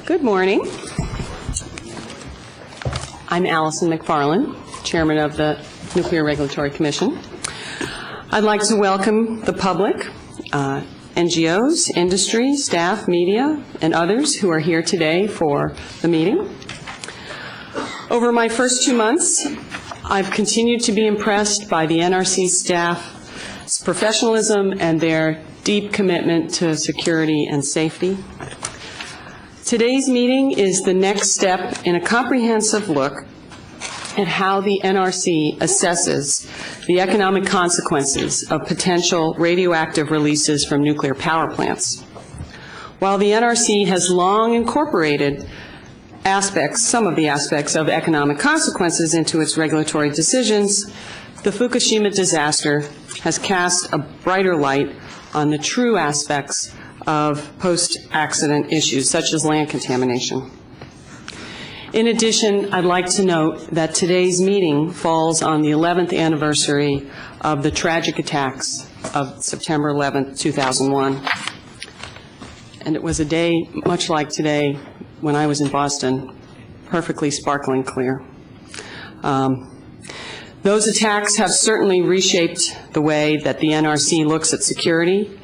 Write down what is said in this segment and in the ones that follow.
Good morning. I'm Allison McFarland, Chairman of the Nuclear Regulatory Commission. I'd like to welcome the public, NGOs, industry, staff, media, and others who are here today for the meeting. Over my first 2 months, I've continued to be impressed by the NRC staff's professionalism and their deep commitment to security and safety. Today's meeting is the next step in a comprehensive look at how the NRC assesses the economic consequences of potential radioactive releases from nuclear power plants. While the NRC has long incorporated some of the aspects of economic consequences into its regulatory decisions, the Fukushima disaster has cast a brighter light on the true aspects of post-accident issues, such as land contamination. In addition, I'd like to note that today's meeting falls on the 11th anniversary of the tragic attacks of September 11th, 2001. And it was a day much like today when I was in Boston, perfectly sparkling clear. Those attacks have certainly reshaped the way that the NRC looks at security,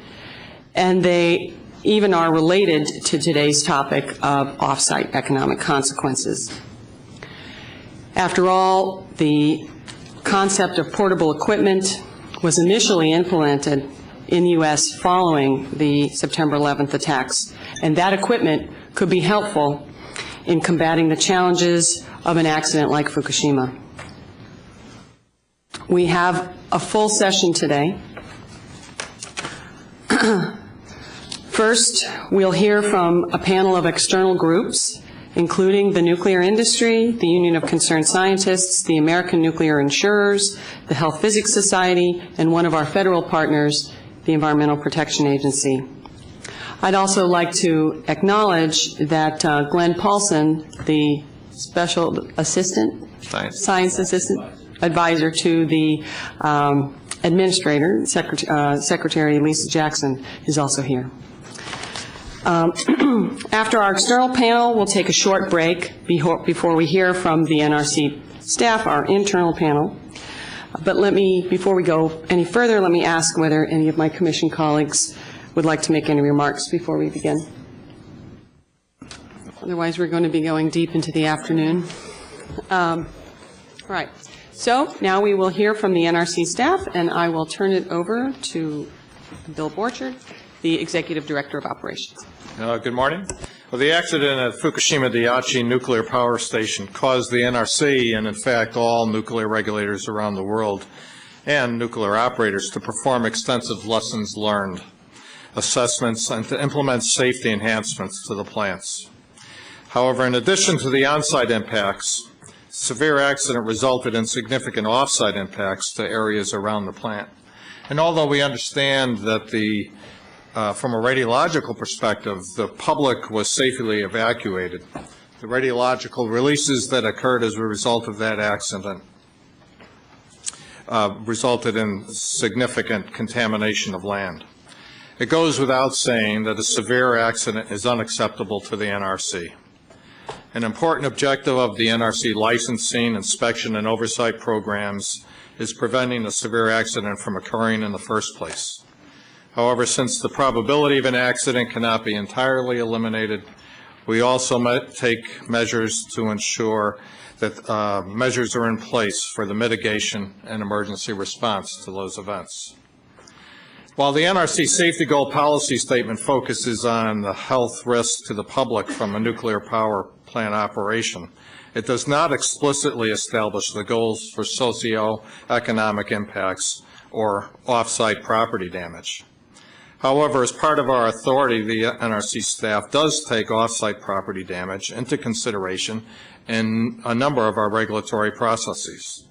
and they even are related to today's topic of off-site economic consequences. After all, the concept of portable equipment was initially implemented in the U.S. following the September 11th attacks, and that equipment could be helpful in combating the challenges of an accident like Fukushima. We have a full session today. First, we'll hear from a panel of external groups, including the nuclear industry, the Union of Concerned Scientists, the American Nuclear Insurers, the Health Physics Society, and one of our federal partners, the Environmental Protection Agency. I'd also like to acknowledge that Glenn Paulson, the Special Assistant, Science Assistant Advisor to the Administrator, Secretary Lisa Jackson, is also here. After our external panel, we'll take a short break before we hear from the NRC staff, our internal panel. But before we go any further, let me ask whether any of my commission colleagues would like to make any remarks before we begin. Otherwise, we're going to be going deep into the afternoon. All right. So now we will hear from the NRC staff, and I will turn it over to Bill Borchard, the Executive Director of Operations. Good morning. Well, the accident at Fukushima Daiichi Nuclear Power Station caused the NRC, and in fact all nuclear regulators around the world and nuclear operators, to perform extensive lessons learned assessments and to implement safety enhancements to the plants. However, in addition to the on-site impacts, severe accident resulted in significant off-site impacts to areas around the plant. And although we understand that from a radiological perspective, the public was safely evacuated, the radiological releases that occurred as a result of that accident resulted in significant contamination of land. It goes without saying that a severe accident is unacceptable to the NRC. An important objective of the NRC licensing, inspection, and oversight programs is preventing a severe accident from occurring in the first place. However, since the probability of an accident cannot be entirely eliminated, we also take measures to ensure that measures are in place for the mitigation and emergency response to those events. While the NRC Safety Goal Policy Statement focuses on the health risk to the public from a nuclear power plant operation, it does not explicitly establish the goals for socio-economic impacts or off-site property damage. However, as part of our authority, the NRC staff does take off-site property damage into consideration in a number of our regulatory processes.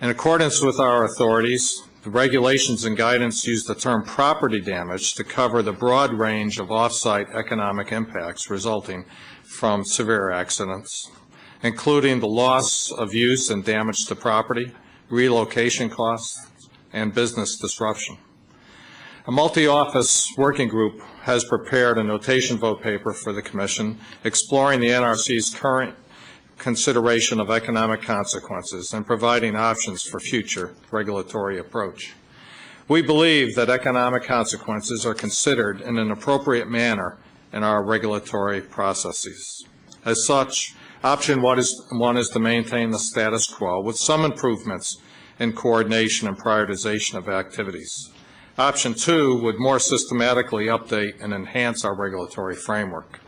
In accordance with our authorities, the regulations and guidance use the term property damage to cover the broad range of off-site economic impacts resulting from severe accidents, including the loss of use and damage to property, relocation costs, and business disruption. A multi-office working group has prepared a notation vote paper for the Commission exploring the NRC's current consideration of economic consequences and providing options for future regulatory approach. We believe that economic consequences are considered in an appropriate manner in our regulatory processes. As such, option one is to maintain the status quo with some improvements in coordination and prioritization of activities. Option two would more systematically update and enhance our regulatory framework.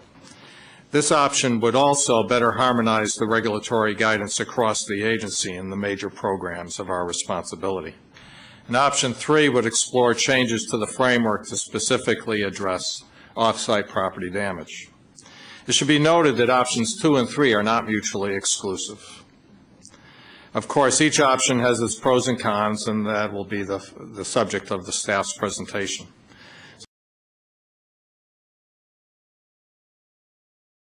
This option would also better harmonize the regulatory guidance across the agency and the major programs of our responsibility. And option three would explore changes to the framework to specifically address off-site property damage. It should be noted that options 2 and 3 are not mutually exclusive. Of course, each option has its pros and cons, and that will be the subject of the staff's presentation.